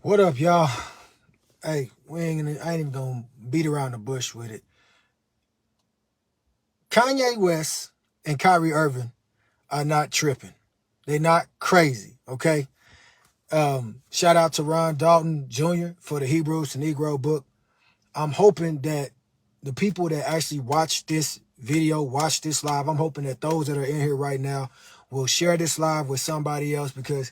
What up, y'all? Hey, I ain't even gonna beat around the bush with it. Kanye West and Kyrie Irving are not tripping. They're not crazy, okay? Shout out to Ron Dalton Jr. for the Hebrews to Negro book. I'm hoping that the people that actually watch this video, watch this live, I'm hoping that those that are in here right now will share this live with somebody else, because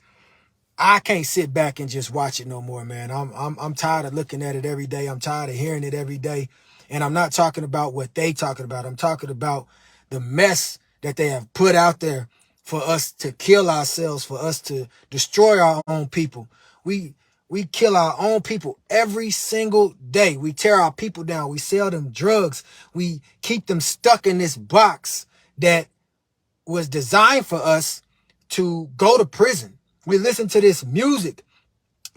I can't sit back and just watch it no more, man. I'm tired of looking at it every day. I'm tired of hearing it every day. And I'm not talking about what they talking about. I'm talking about the mess that they have put out there for us to kill ourselves, for us to destroy our own people. We kill our own people every single day. We tear our people down. We sell them drugs. We keep them stuck in this box that was designed for us to go to prison. We listen to this music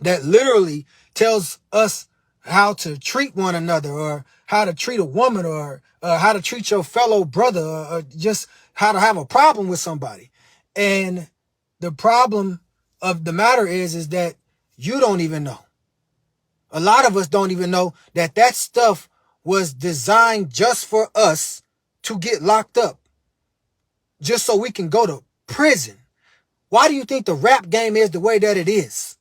that literally tells us how to treat one another, or how to treat a woman, or how to treat your fellow brother, or just how to have a problem with somebody. And the problem of the matter is that you don't even know. A lot of us don't even know that that stuff was designed just for us to get locked up, just so we can go to prison. Why do you think the rap game is the way that it is?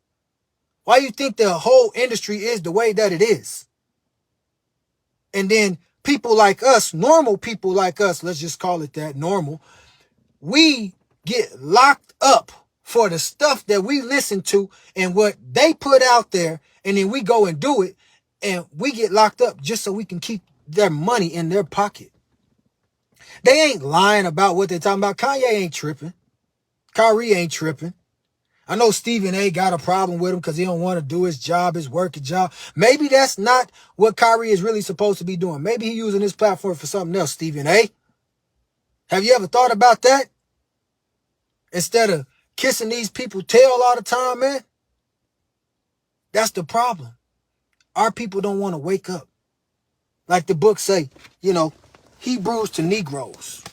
Why do you think the whole industry is the way that it is? And then people like us, normal people like us, let's just call it that, normal, we get locked up for the stuff that we listen to and what they put out there, and then we go and do it, and we get locked up just so we can keep their money in their pocket. They ain't lying about what they're talking about. Kanye ain't tripping. Kyrie ain't tripping. I know Stephen A got a problem with him because he don't want to do his job, his work, his job. Maybe that's not what Kyrie is really supposed to be doing. Maybe he's using his platform for something else, Stephen A. Have you ever thought about that? Instead of kissing these people tail all the time, man. That's the problem. Our people don't want to wake up. Like the book say, Hebrews to Negroes.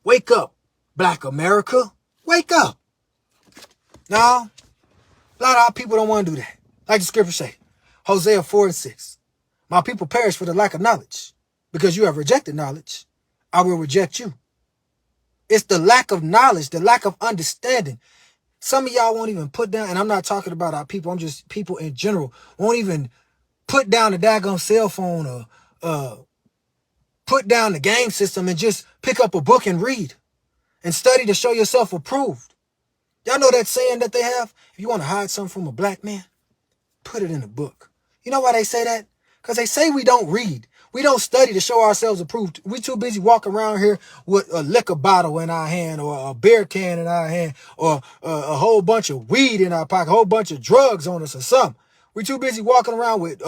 Wake up, Black America. Wake up. No, a lot of our people don't want to do that. Like the scripture say, Hosea 4:6. My people perish for the lack of knowledge. Because you have rejected knowledge, I will reject you. It's the lack of knowledge, the lack of understanding. Some of y'all won't even put down, and I'm not talking about our people, I'm just people in general, won't even put down the daggone cell phone, or put down the game system and just pick up a book and read and study to show yourself approved. Y'all know that saying that they have? If you want to hide something from a black man, put it in a book. You know why they say that? Because they say we don't read. We don't study to show ourselves approved. We too busy walking around here with a liquor bottle in our hand, or a beer can in our hand, or a whole bunch of weed in our pocket, a whole bunch of drugs on us or something. We too busy walking around with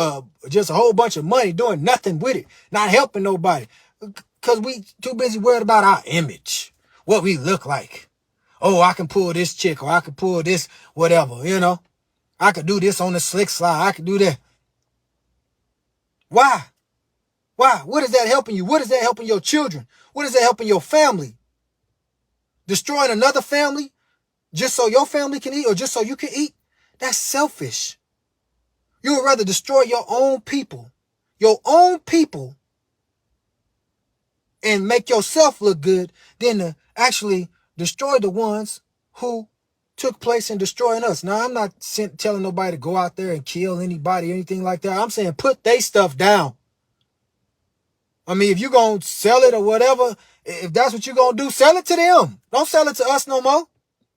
just a whole bunch of money, doing nothing with it, not helping nobody. Because we too busy worried about our image, what we look like. Oh, I can pull this chick, or I can pull this whatever, I could do this on the slick slide. I could do that. Why? Why? What is that helping you? What is that helping your children? What is that helping your family? Destroying another family just so your family can eat, or just so you can eat? That's selfish. You would rather destroy your own people, and make yourself look good than to actually destroy the ones who took place in destroying us. Now, I'm not telling nobody to go out there and kill anybody or anything like that. I'm saying put they stuff down. I mean, if you're going to sell it or whatever, if that's what you're going to do, sell it to them. Don't sell it to us no more.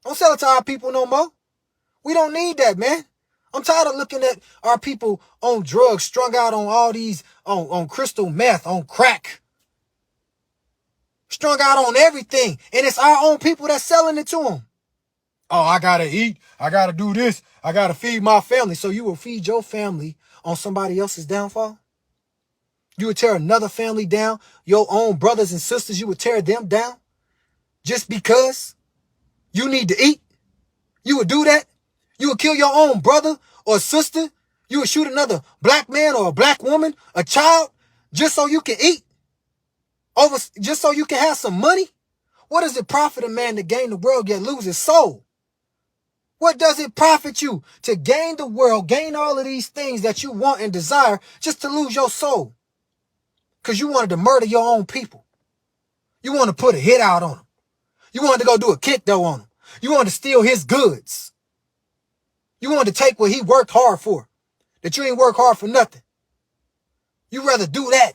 Don't sell it to our people no more. We don't need that, man. I'm tired of looking at our people on drugs, strung out on all these, on crystal meth, on crack. Strung out on everything. And it's our own people that's selling it to them. Oh, I got to eat. I got to do this. I got to feed my family. So you will feed your family on somebody else's downfall? You would tear another family down? Your own brothers and sisters, you would tear them down? Just because you need to eat? You would do that? You would kill your own brother or sister? You would shoot another black man or a black woman, a child, just so you can eat? Just so you can have some money? What does it profit a man to gain the world yet lose his soul? What does it profit you to gain the world, gain all of these things that you want and desire just to lose your soul? Because you wanted to murder your own people. You wanted to put a hit out on them. You wanted to go do a kick though on him. You wanted to steal his goods. You wanted to take what he worked hard for. That you ain't work hard for nothing. You rather do that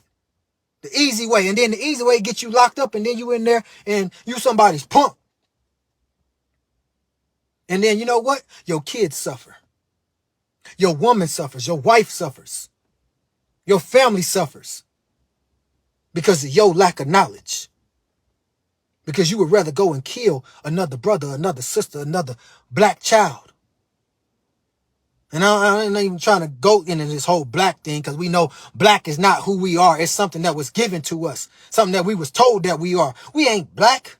the easy way. And then the easy way gets you locked up and then you in there and you somebody's punk. And then you know what? Your kids suffer. Your woman suffers. Your wife suffers. Your family suffers. Because of your lack of knowledge. Because you would rather go and kill another brother, another sister, another black child. And I ain't even trying to go into this whole black thing because we know black is not who we are. It's something that was given to us. Something that we was told that we are. We ain't black.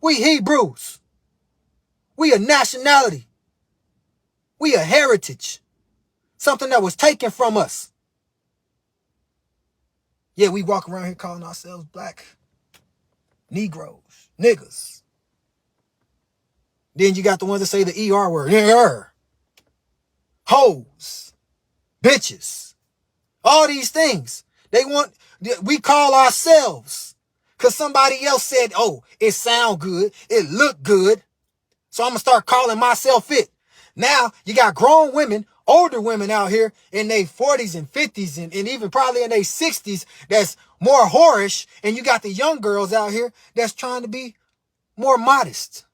We Hebrews. We a nationality. We a heritage. Something that was taken from us. Yeah, we walk around here calling ourselves black. Negroes. Niggas. Then you got the ones that say the ER word. ER. Hoes. Bitches. All these things. We call ourselves. Because somebody else said, oh, it sound good. It look good. So I'm going to start calling myself it. Now, you got grown women, older women out here in their 40s and 50s and even probably in their 60s that's more whorish. And you got the young girls out here that's trying to be more modest.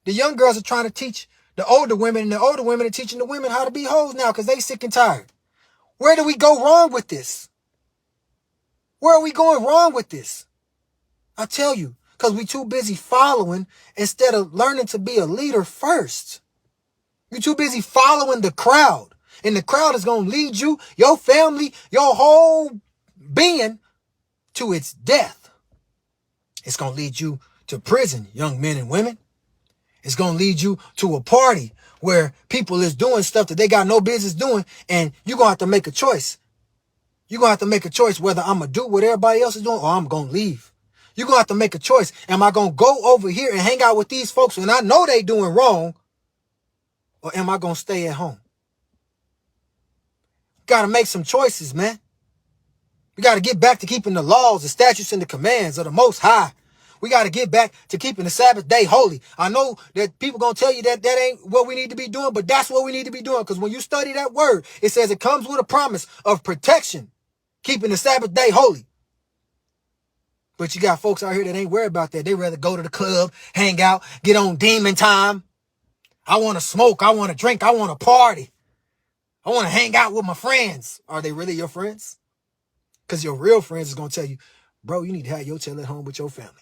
The young girls are trying to teach the older women, and the older women are teaching the women how to be hoes now because they sick and tired. Where do we go wrong with this? Where are we going wrong with this? I tell you, because we too busy following instead of learning to be a leader first. You're too busy following the crowd. And the crowd is going to lead you, your family, your whole being to its death. It's going to lead you to prison, young men and women. It's going to lead you to a party where people is doing stuff that they got no business doing. And you're going to have to make a choice. You're going to have to make a choice whether I'm going to do what everybody else is doing or I'm going to leave. You're going to have to make a choice. Am I going to go over here and hang out with these folks when I know they doing wrong? Or am I going to stay at home? Got to make some choices, man. We got to get back to keeping the laws, the statutes, and the commands of the Most High. We got to get back to keeping the Sabbath day holy. I know that people going to tell you that that ain't what we need to be doing, but that's what we need to be doing. Because when you study that word, it says it comes with a promise of protection, keeping the Sabbath day holy. But you got folks out here that ain't worried about that. They rather go to the club, hang out, get on demon time. I want to smoke. I want to drink. I want to party. I want to hang out with my friends. Are they really your friends? Because your real friends is going to tell you, bro, you need to have your tail at home with your family.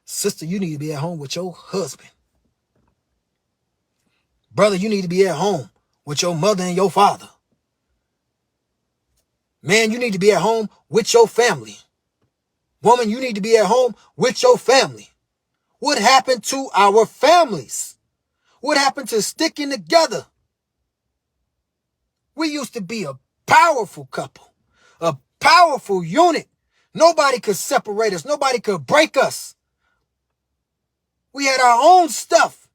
Sister, you need to be at home with your husband. Brother, you need to be at home with your mother and your father. Man, you need to be at home with your family. Woman, you need to be at home with your family. What happened to our families? What happened to sticking together? We used to be a powerful couple, a powerful unit. Nobody could separate us. Nobody could break us. We had our own stuff.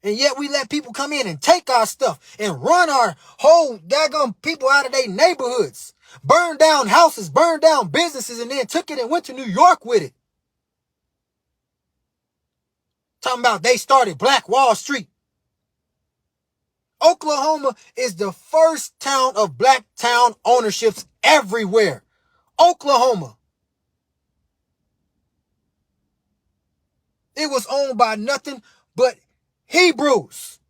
And yet we let people come in and take our stuff and run our whole daggone people out of their neighborhoods. Burn down houses, burn down businesses, and then took it and went to New York with it. Talking about they started Black Wall Street. Oklahoma is the first town of black town ownerships everywhere. Oklahoma. It was owned by nothing but Hebrews.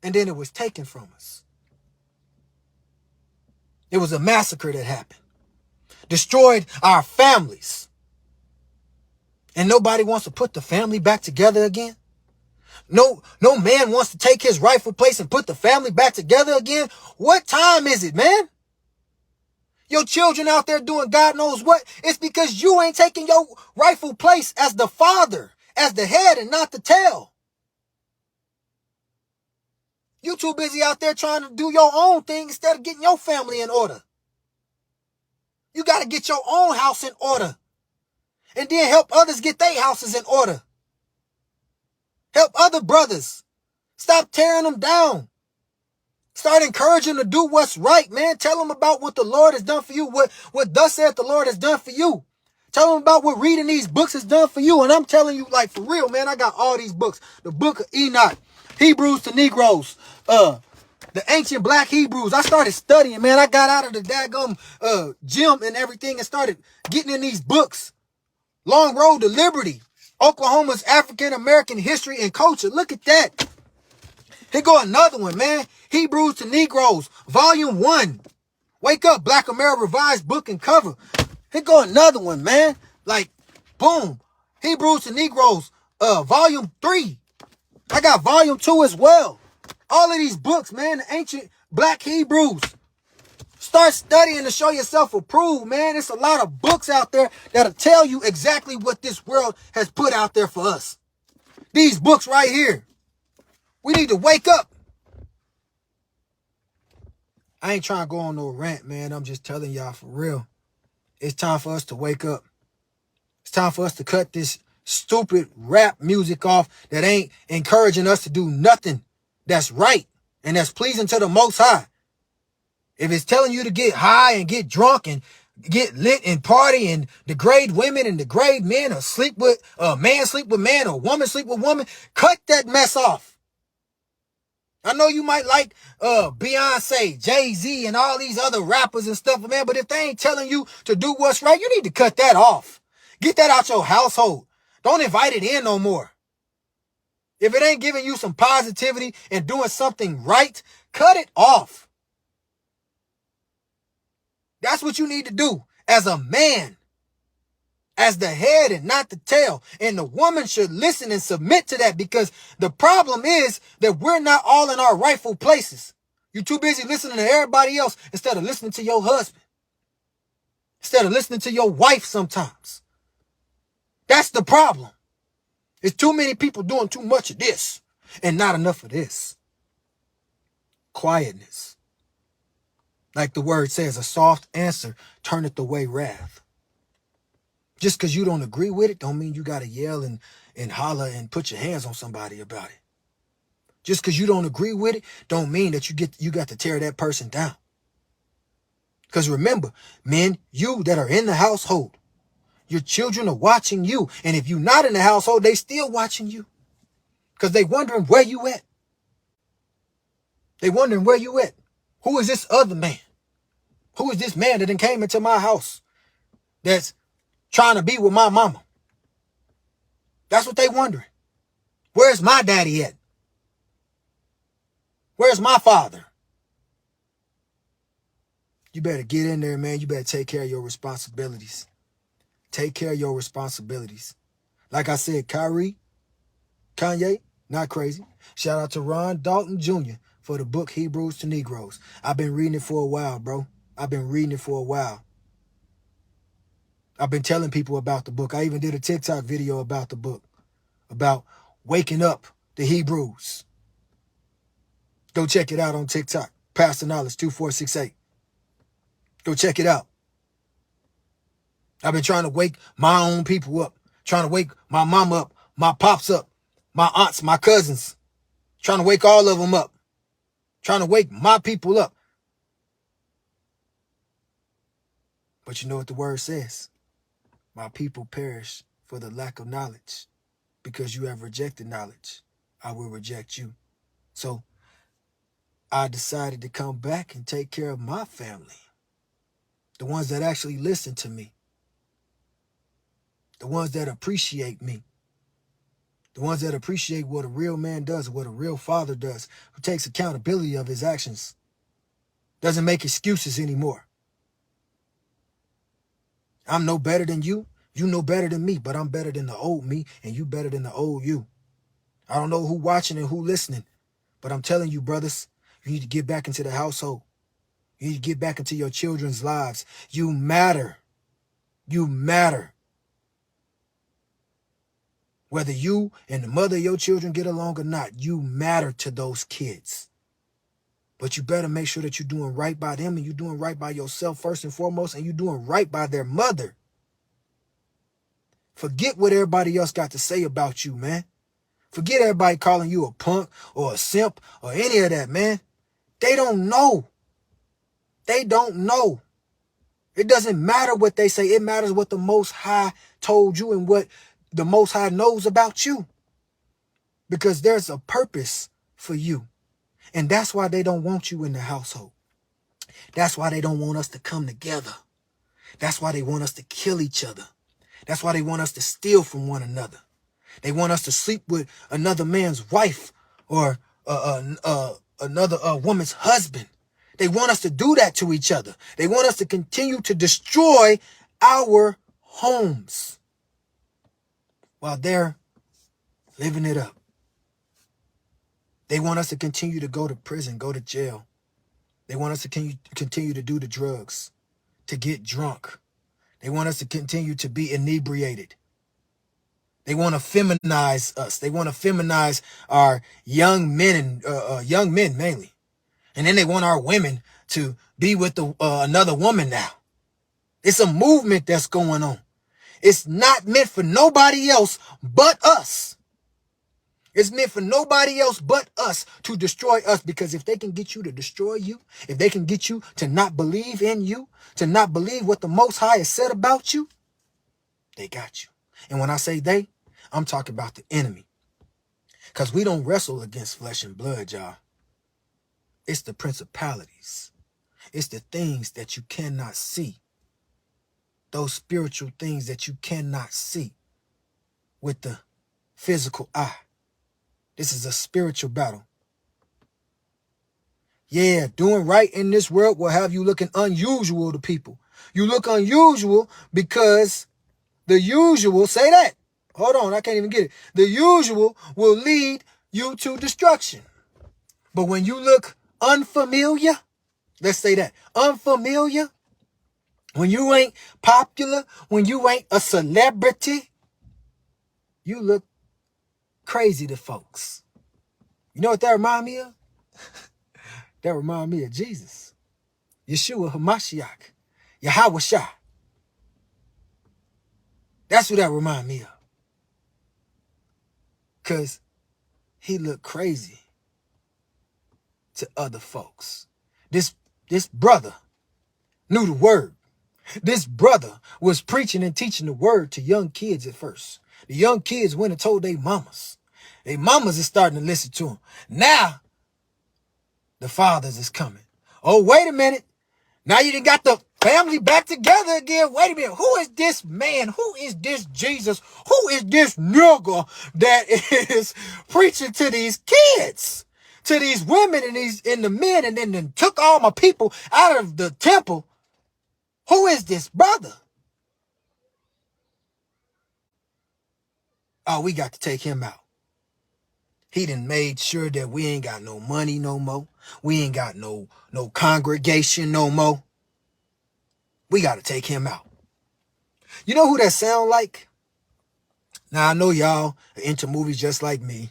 And then it was taken from us. It was a massacre that happened. Destroyed our families. And nobody wants to put the family back together again. No man wants to take his rightful place and put the family back together again. What time is it, man? Your children out there doing God knows what. It's because you ain't taking your rightful place as the father, as the head and not the tail. You too busy out there trying to do your own thing instead of getting your family in order. You got to get your own house in order. And then help others get their houses in order. Help other brothers. Stop tearing them down. Start encouraging them to do what's right, man. Tell them about what the Lord has done for you, what thus saith the Lord has done for you. Tell them about what reading these books has done for you. And I'm telling you, like, for real, man, I got all these books. The Book of Enoch, Hebrews to Negroes, the ancient black Hebrews. I started studying, man. I got out of the daggum gym and everything and started getting in these books. Long Road to Liberty, Oklahoma's African American history and culture. Look at that. Here go another one, man. Hebrews to Negroes, Volume 1. Wake Up, Black America Revised book and cover. Here go another one, man. Like, boom. Hebrews to Negroes, Volume 3. I got Volume 2 as well. All of these books, man, the ancient black Hebrews. Start studying to show yourself approved, man. There's a lot of books out there that'll tell you exactly what this world has put out there for us. These books right here. We need to wake up. I ain't trying to go on no rant, man. I'm just telling y'all for real. It's time for us to wake up. It's time for us to cut this stupid rap music off that ain't encouraging us to do nothing that's right and that's pleasing to the Most High. If it's telling you to get high and get drunk and get lit and party and degrade women and degrade men or sleep with man sleep with man or woman sleep with woman, cut that mess off. I know you might like Beyonce, Jay-Z, and all these other rappers and stuff, man, but if they ain't telling you to do what's right, you need to cut that off. Get that out your household. Don't invite it in no more. If it ain't giving you some positivity and doing something right, cut it off. That's what you need to do as a man, as the head and not the tail. And the woman should listen and submit to that, because the problem is that we're not all in our rightful places. You're too busy listening to everybody else instead of listening to your husband, instead of listening to your wife sometimes. That's the problem. It's too many people doing too much of this and not enough of this. Quietness. Like the word says, a soft answer turneth away wrath. Just because you don't agree with it don't mean you got to yell and holler and put your hands on somebody about it. Just because you don't agree with it don't mean that you got to tear that person down. Because remember, men, you that are in the household, your children are watching you. And if you're not in the household, they still watching you. Because they wondering where you at. They wondering where you at. Who is this other man? Who is this man that then came into my house that's trying to be with my mama? That's what they wondering. Where's my daddy at? Where's my father? You better get in there, man. You better take care of your responsibilities. Take care of your responsibilities. Like I said, Kyrie, Kanye, not crazy. Shout out to Ron Dalton Jr. for the book Hebrews to Negroes. I've been reading it for a while, bro. I've been reading it for a while. I've been telling people about the book. I even did a TikTok video about the book, about waking up the Hebrews. Go check it out on TikTok. Pastor Knowledge 2468. Go check it out. I've been trying to wake my own people up, trying to wake my mom up, my pops up, my aunts, my cousins, trying to wake all of them up, trying to wake my people up. But you know what the word says? My people perish for the lack of knowledge. Because you have rejected knowledge, I will reject you. So I decided to come back and take care of my family. The ones that actually listen to me. The ones that appreciate me. The ones that appreciate what a real man does, what a real father does, who takes accountability of his actions. Doesn't make excuses anymore. I'm no better than you. You know better than me, but I'm better than the old me, and you better than the old you. I don't know who watching and who listening, but I'm telling you, brothers, you need to get back into the household. You need to get back into your children's lives. You matter. You matter. Whether you and the mother of your children get along or not, you matter to those kids. But you better make sure that you're doing right by them, and you're doing right by yourself first and foremost, and you're doing right by their mother. Forget what everybody else got to say about you, man. Forget everybody calling you a punk or a simp or any of that, man. They don't know. They don't know. It doesn't matter what they say. It matters what the Most High told you and what the Most High knows about you. Because there's a purpose for you. And that's why they don't want you in the household. That's why they don't want us to come together. That's why they want us to kill each other. That's why they want us to steal from one another. They want us to sleep with another man's wife or another woman's husband. They want us to do that to each other. They want us to continue to destroy our homes while they're living it up. They want us to continue to go to prison, go to jail. They want us to continue to do the drugs, to get drunk. They want us to continue to be inebriated. They want to feminize us. They want to feminize our young men and young men mainly. And then they want our women to be with another woman now. It's a movement that's going on. It's not meant for nobody else but us. It's meant for nobody else but us to destroy us, because if they can get you to destroy you, if they can get you to not believe in you, to not believe what the Most High has said about you, they got you. And when I say they, I'm talking about the enemy. Because we don't wrestle against flesh and blood, y'all. It's the principalities. It's the things that you cannot see. Those spiritual things that you cannot see with the physical eye. This is a spiritual battle. Yeah, doing right in this world will have you looking unusual to people. You look unusual because the usual, say that. Hold on, I can't even get it. The usual will lead you to destruction. But when you look unfamiliar, let's say that, unfamiliar, when you ain't popular, when you ain't a celebrity, you look crazy to folks. You know what that remind me of? That remind me of Jesus. Yeshua HaMashiach. Yahweh Shah. That's what that remind me of. Because he looked crazy to other folks. This brother knew the word. This brother was preaching and teaching the word to young kids at first. The young kids went and told their mamas. Their mamas is starting to listen to him. Now, the fathers is coming. Oh, wait a minute. Now you done got the family back together again. Wait a minute. Who is this man? Who is this Jesus? Who is this nigga that is preaching to these kids? To these women and the men, and then took all my people out of the temple. Who is this brother? Oh, we got to take him out. He done made sure that we ain't got no money no more. We ain't got no congregation no more. We got to take him out. You know who that sound like? Now, I know y'all are into movies just like me.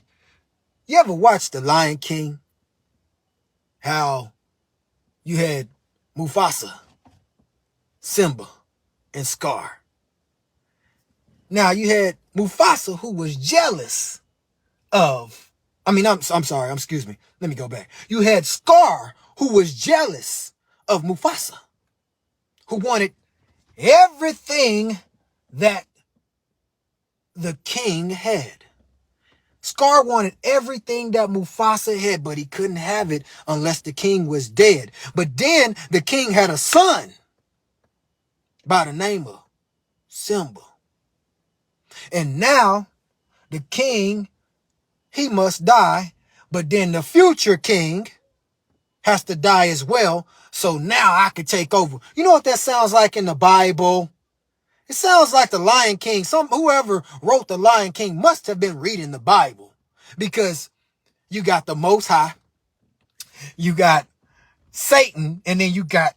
You ever watch The Lion King? How you had Mufasa, Simba, and Scar. Now, you had Mufasa, who was jealous of... excuse me. Let me go back. You had Scar, who was jealous of Mufasa, who wanted everything that the king had. Scar wanted everything that Mufasa had, but he couldn't have it unless the king was dead. But then the king had a son by the name of Simba. And now the king, he must die, but then the future king has to die as well. So now I can take over. You know what that sounds like in the Bible? It sounds like the Lion King. Whoever wrote the Lion King must have been reading the Bible, because you got the Most High, you got Satan, and then you got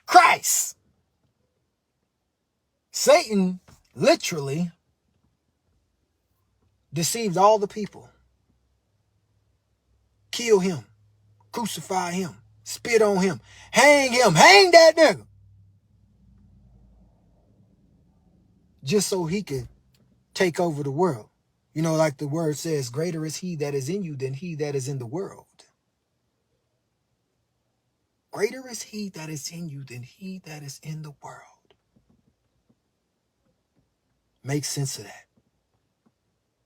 Christ. Satan literally deceived all the people. Kill him, crucify him, spit on him, hang that nigga. Just so he could take over the world. You know, like the word says, greater is he that is in you than he that is in the world. Greater is he that is in you than he that is in the world. Make sense of that.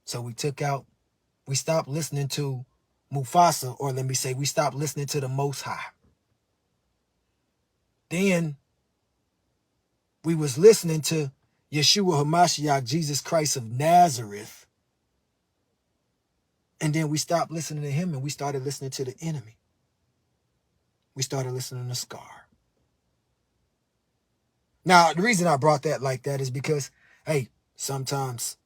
So we stopped listening to Mufasa, or let me say, we stopped listening to the Most High. Then we was listening to Yeshua HaMashiach, Jesus Christ of Nazareth. And then we stopped listening to him and we started listening to the enemy. We started listening to Scar. Now, the reason I brought that like that is because, hey, sometimes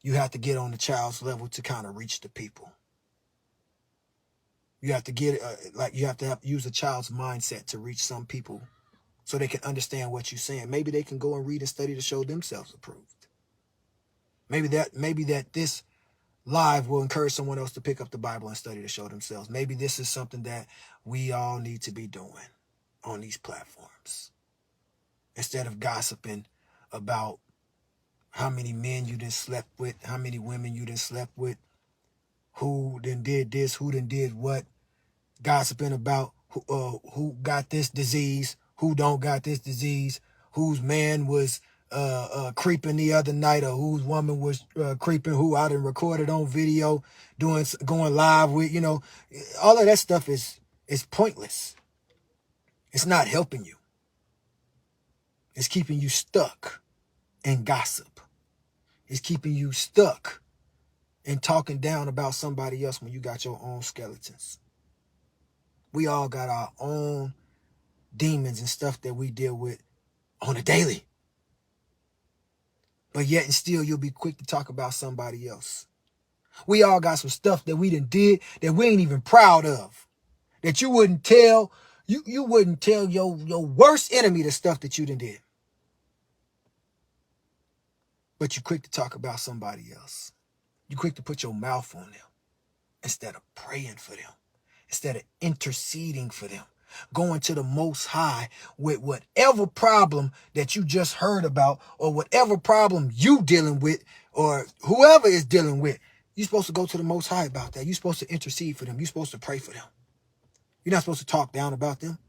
you have to get on the child's level to kind of reach the people. You have to get, you have to use a child's mindset to reach some people so they can understand what you're saying. Maybe they can go and read and study to show themselves approved. Maybe that this live will encourage someone else to pick up the Bible and study to show themselves. Maybe this is something that we all need to be doing on these platforms. Instead of gossiping about how many men you done slept with, how many women you done slept with, who done did this, who done did what, gossiping about who got this disease, who don't got this disease, whose man was creeping the other night, or whose woman was creeping, who I done recorded on video, going live with, you know, all of that stuff is pointless. It's not helping you. It's keeping you stuck in gossip. It's keeping you stuck in talking down about somebody else when you got your own skeletons. We all got our own demons and stuff that we deal with on a daily. But yet and still, you'll be quick to talk about somebody else. We all got some stuff that we done did that we ain't even proud of. That you wouldn't tell, you wouldn't tell your worst enemy the stuff that you done did. But you're quick to talk about somebody else. You're quick to put your mouth on them instead of praying for them, instead of interceding for them, going to the Most High with whatever problem that you just heard about, or whatever problem you dealing with, or whoever is dealing with. You're supposed to go to the Most High about that. You're supposed to intercede for them. You're supposed to pray for them. You're not supposed to talk down about them.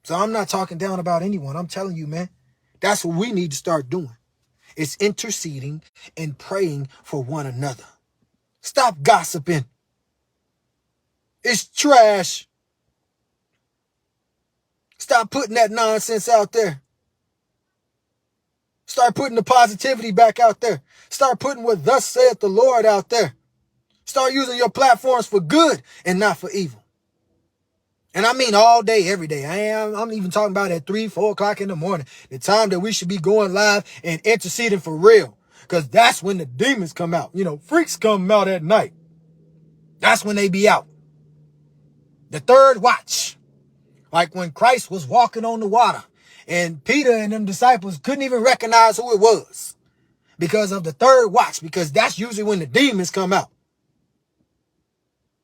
So I'm not talking down about anyone. I'm telling you, man, that's what we need to start doing. It's interceding and praying for one another. Stop gossiping. It's trash. Stop putting that nonsense out there. Start putting the positivity back out there. Start putting what thus saith the Lord out there. Start using your platforms for good and not for evil. And I mean all day, every day. I'm even talking about at 3, 4 o'clock in the morning. The time that we should be going live and interceding for real. Because that's when the demons come out. You know, freaks come out at night. That's when they be out. The third watch. Like when Christ was walking on the water. And Peter and them disciples couldn't even recognize who it was. Because of the third watch. Because that's usually when the demons come out.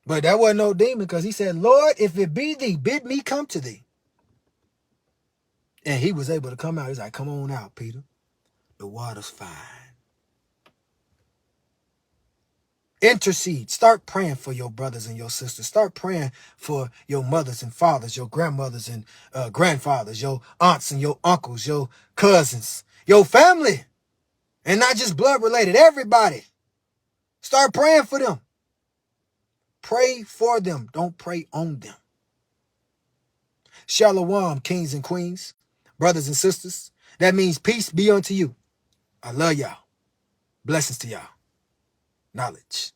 But that wasn't no demon, because he said, Lord, if it be thee, bid me come to thee. And he was able to come out. He's like, come on out, Peter. The water's fine. Intercede. Start praying for your brothers and your sisters. Start praying for your mothers and fathers, your grandmothers and grandfathers, your aunts and your uncles, your cousins, your family. And not just blood related, everybody. Start praying for them. Pray for them. Don't pray on them. Shalom, kings and queens, brothers and sisters. That means peace be unto you. I love y'all. Blessings to y'all. Knowledge.